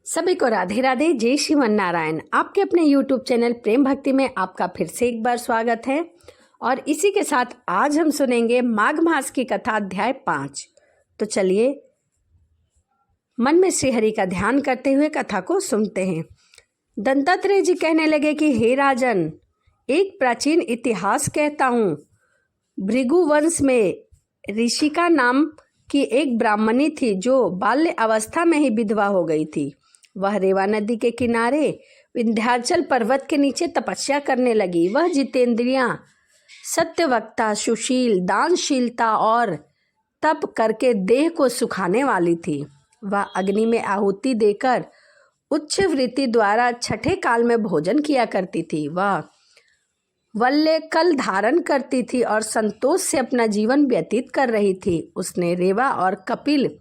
सभी को राधे राधे। जय श्रीमन नारायण। आपके अपने YouTube चैनल प्रेम भक्ति में आपका फिर से एक बार स्वागत है। और इसी के साथ आज हम सुनेंगे माघ मास की कथा अध्याय 5। तो चलिए मन में श्री हरि का ध्यान करते हुए कथा को सुनते हैं। दत्तात्रेय जी कहने लगे कि हे राजन, एक प्राचीन इतिहास कहता हूँ। भृगु वंश में ऋषिका नाम की एक ब्राह्मणी थी जो बाल्य अवस्था में ही विधवा हो गई थी। वह रेवा नदी के किनारे विंध्याचल पर्वत के नीचे तपस्या करने लगी। वह जितेंद्रियां, सत्यवक्ता, सुशील, दानशीलता और तप करके देह को सुखाने वाली थी। वह अग्नि में आहुति देकर उच्च वृत्ति द्वारा छठे काल में भोजन किया करती थी। वह वल्ले कल धारण करती थी और संतोष से अपना जीवन व्यतीत कर रही थी। उसने रेवा और कपिल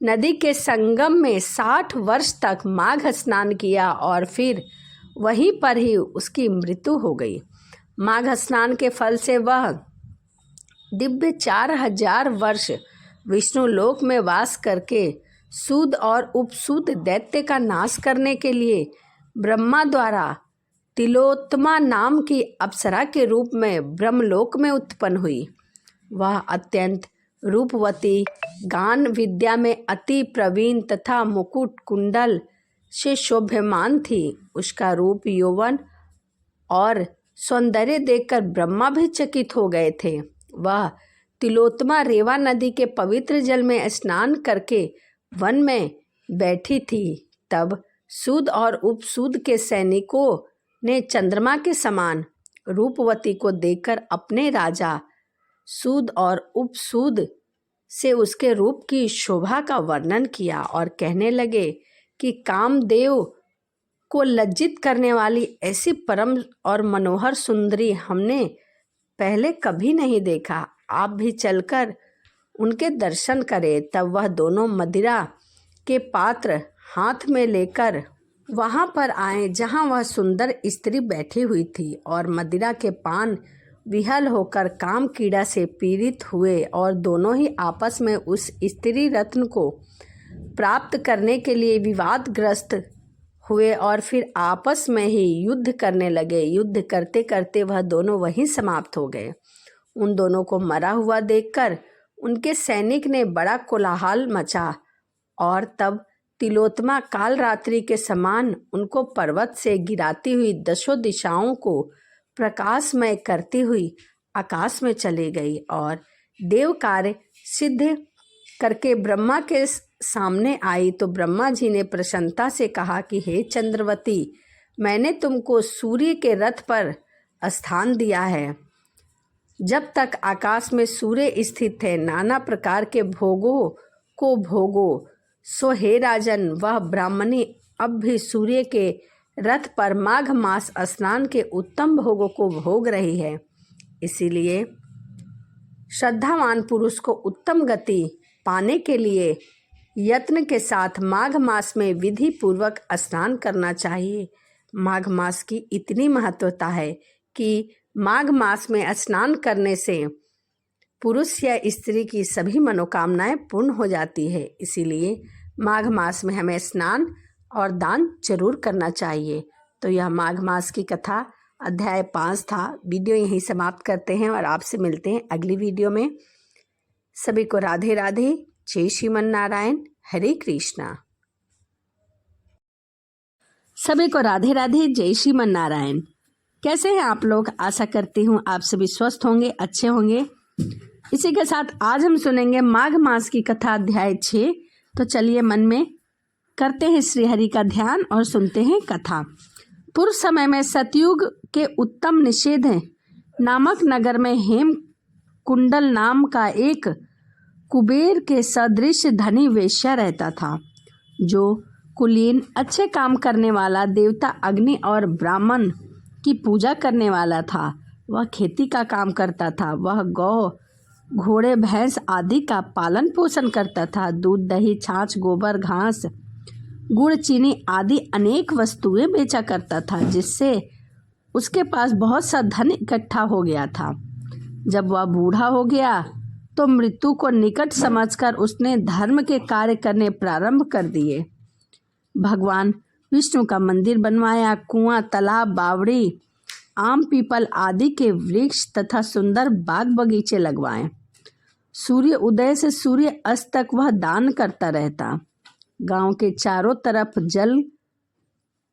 नदी के संगम में 60 वर्ष तक माघ स्नान किया और फिर वहीं पर ही उसकी मृत्यु हो गई। माघ स्नान के फल से वह दिव्य 4000 वर्ष विष्णु लोक में वास करके सूद और उपसूद दैत्य का नाश करने के लिए ब्रह्मा द्वारा तिलोत्तमा नाम की अप्सरा के रूप में ब्रह्मलोक में उत्पन्न हुई। वह अत्यंत रूपवती, गान विद्या में अति प्रवीण तथा मुकुट कुंडल से शोभ्यमान थी। उसका रूप, यौवन और सौंदर्य देखकर ब्रह्मा भी चकित हो गए थे। वह तिलोत्तमा रेवा नदी के पवित्र जल में स्नान करके वन में बैठी थी। तब सूद और उपसूद के सैनिकों ने चंद्रमा के समान रूपवती को देखकर अपने राजा सूद और उपसूद से उसके रूप की शोभा का वर्णन किया और कहने लगे कि कामदेव को लज्जित करने वाली ऐसी परम और मनोहर सुंदरी हमने पहले कभी नहीं देखा। आप भी चलकर उनके दर्शन करें। तब वह दोनों मदिरा के पात्र हाथ में लेकर वहां पर आए जहां वह सुंदर स्त्री बैठी हुई थी और मदिरा के पान विहल होकर काम कीड़ा से पीड़ित हुए और दोनों ही आपस में उस स्त्री रत्न को प्राप्त करने के लिए विवादग्रस्त हुए और फिर आपस में ही युद्ध करने लगे। युद्ध करते करते वह दोनों वहीं समाप्त हो गए। उन दोनों को मरा हुआ देखकर उनके सैनिक ने बड़ा कोलाहल मचा और तब तिलोत्तमा काल रात्रि के समान उनको पर्वत से गिराती हुई दशों दिशाओं को प्रकाशमय करती हुई आकाश में चली गई और देव कार्य सिद्ध करके ब्रह्मा के सामने आई। तो ब्रह्मा जी ने प्रसन्नता से कहा कि हे चंद्रवती, मैंने तुमको सूर्य के रथ पर स्थान दिया है। जब तक आकाश में सूर्य स्थित है, नाना प्रकार के भोगों को भोगो। सो हे राजन, वह ब्राह्मणी अब भी सूर्य के रथ पर माघ मास स्नान के उत्तम भोगों को भोग रही है। इसीलिए श्रद्धावान पुरुष को उत्तम गति पाने के लिए यत्न के साथ माघ मास में विधि पूर्वक स्नान करना चाहिए। माघ मास की इतनी महत्वता है कि माघ मास में स्नान करने से पुरुष या स्त्री की सभी मनोकामनाएं पूर्ण हो जाती है। इसीलिए माघ मास में हमें स्नान और दान जरूर करना चाहिए। तो यह माघ मास की कथा अध्याय 5 था। वीडियो यहीं समाप्त करते हैं और आपसे मिलते हैं अगली वीडियो में। सभी को राधे राधे। जय श्रीमन नारायण। हरे कृष्णा। सभी को राधे राधे। जय श्रीमन नारायण। कैसे हैं आप लोग? आशा करती हूँ आप सभी स्वस्थ होंगे, अच्छे होंगे। इसी के साथ आज हम सुनेंगे माघ मास की कथा अध्याय 6। तो चलिए मन में करते हैं श्री हरि का ध्यान और सुनते हैं कथा। पूर्व समय में सतयुग के उत्तम निषेध नामक नगर में हेम कुंडल नाम का एक कुबेर के सदृश धनी वेश्या रहता था, जो कुलीन, अच्छे काम करने वाला, देवता अग्नि और ब्राह्मण की पूजा करने वाला था। वह खेती का काम करता था। वह गौ, घोड़े, भैंस आदि का पालन पोषण करता था। दूध, दही, छाछ, गोबर, घास, गुड़, चीनी आदि अनेक वस्तुएं बेचा करता था, जिससे उसके पास बहुत सा धन इकट्ठा हो गया था। जब वह बूढ़ा हो गया तो मृत्यु को निकट समझकर उसने धर्म के कार्य करने प्रारंभ कर दिए। भगवान विष्णु का मंदिर बनवाया, कुआं, तालाब, बावड़ी, आम, पीपल आदि के वृक्ष तथा सुंदर बाग बगीचे लगवाए। सूर्य उदय से सूर्य अस्त तक वह दान करता रहता। गांव के चारों तरफ जल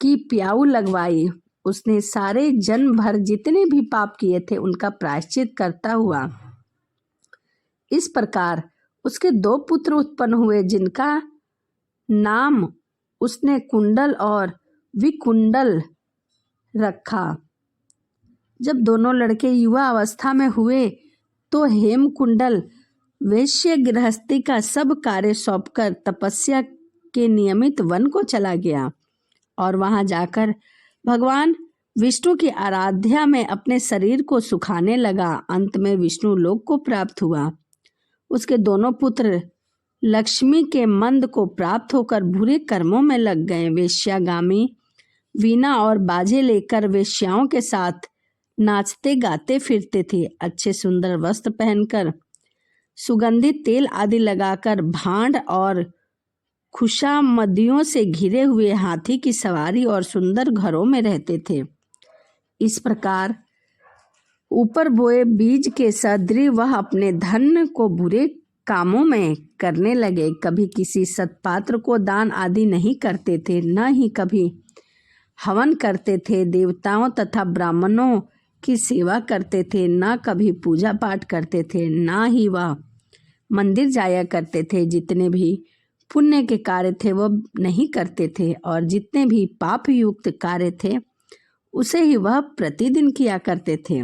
की प्याऊ लगवाई। उसने सारे जन्म भर जितने भी पाप किए थे उनका प्रायश्चित करता हुआ। इस प्रकार उसके 2 पुत्र उत्पन्न हुए, जिनका नाम उसने कुंडल और विकुंडल रखा। जब दोनों लड़के युवा अवस्था में हुए तो हेमकुंडल वैश्य गृहस्थी का सब कार्य सौंपकर तपस्या के नियमित वन को चला गया और वहां जाकर भगवान विष्णु की आराधना में अपने शरीर को सुखाने लगा। अंत में विष्णु लोक को प्राप्त हुआ। उसके दोनों पुत्र लक्ष्मी के मंद को प्राप्त होकर बुरे कर्मों में लग गए। वेश्यागामी वीणा और बाजे लेकर वेश्याओं के साथ नाचते गाते फिरते थे। अच्छे सुंदर वस्त्र पहनकर, सुगंधित तेल आदि लगाकर, भांड और खुशामदियों से घिरे हुए हाथी की सवारी और सुंदर घरों में रहते थे। इस प्रकार ऊपर बोए बीज के सदृश वह अपने धन को बुरे कामों में करने लगे। कभी किसी सत्पात्र को दान आदि नहीं करते थे, न ही कभी हवन करते थे। देवताओं तथा ब्राह्मणों की सेवा करते थे, न कभी पूजा पाठ करते थे, न ही वह मंदिर जाया करते थे। जितने भी पुण्य के कार्य थे वह नहीं करते थे और जितने भी पाप युक्त कार्य थे उसे ही वह प्रतिदिन किया करते थे।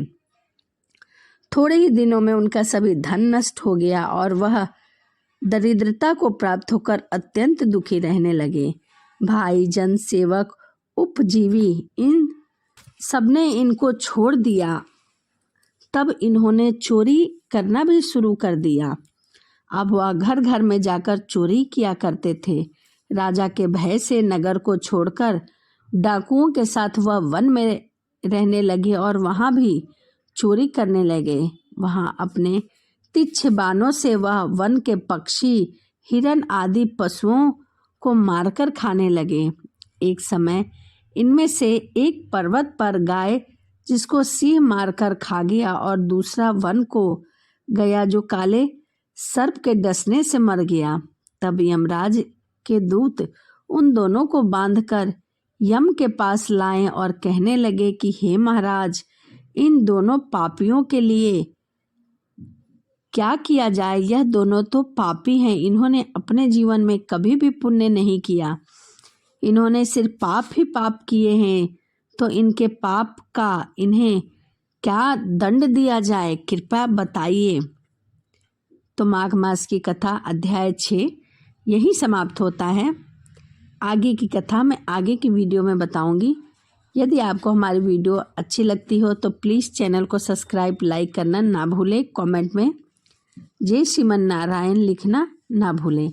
थोड़े ही दिनों में उनका सभी धन नष्ट हो गया और वह दरिद्रता को प्राप्त होकर अत्यंत दुखी रहने लगे। भाई, जन, सेवक, उपजीवी, इन सबने इनको छोड़ दिया। तब इन्होंने चोरी करना भी शुरू कर दिया। अब वह घर घर में जाकर चोरी किया करते थे। राजा के भय से नगर को छोड़कर डाकुओं के साथ वह वन में रहने लगे और वहां भी चोरी करने लगे। वहां अपने तिरछे बाणों से वह वन के पक्षी, हिरन आदि पशुओं को मारकर खाने लगे। एक समय इनमें से एक पर्वत पर गाय जिसको सिंह मारकर खा गया और दूसरा वन को गया जो काले सर्प के डसने से मर गया। तब यमराज के दूत उन दोनों को बांधकर यम के पास लाए और कहने लगे कि हे महाराज, इन दोनों पापियों के लिए क्या किया जाए? यह दोनों तो पापी हैं। इन्होंने अपने जीवन में कभी भी पुण्य नहीं किया। इन्होंने सिर्फ पाप ही पाप किए हैं। तो इनके पाप का इन्हें क्या दंड दिया जाए, कृपया बताइए। तो माघ मास की कथा अध्याय 6 यही समाप्त होता है। आगे की कथा मैं आगे की वीडियो में बताऊंगी। यदि आपको हमारी वीडियो अच्छी लगती हो तो प्लीज़ चैनल को सब्सक्राइब, लाइक करना ना भूलें। कमेंट में जय श्रीमन नारायण लिखना ना भूलें।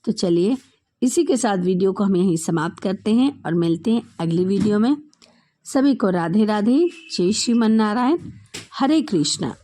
तो चलिए इसी के साथ वीडियो को हम यहीं समाप्त करते हैं और मिलते हैं अगली वीडियो में। सभी को राधे राधे, जय श्रीमन नारायण, हरे कृष्णा।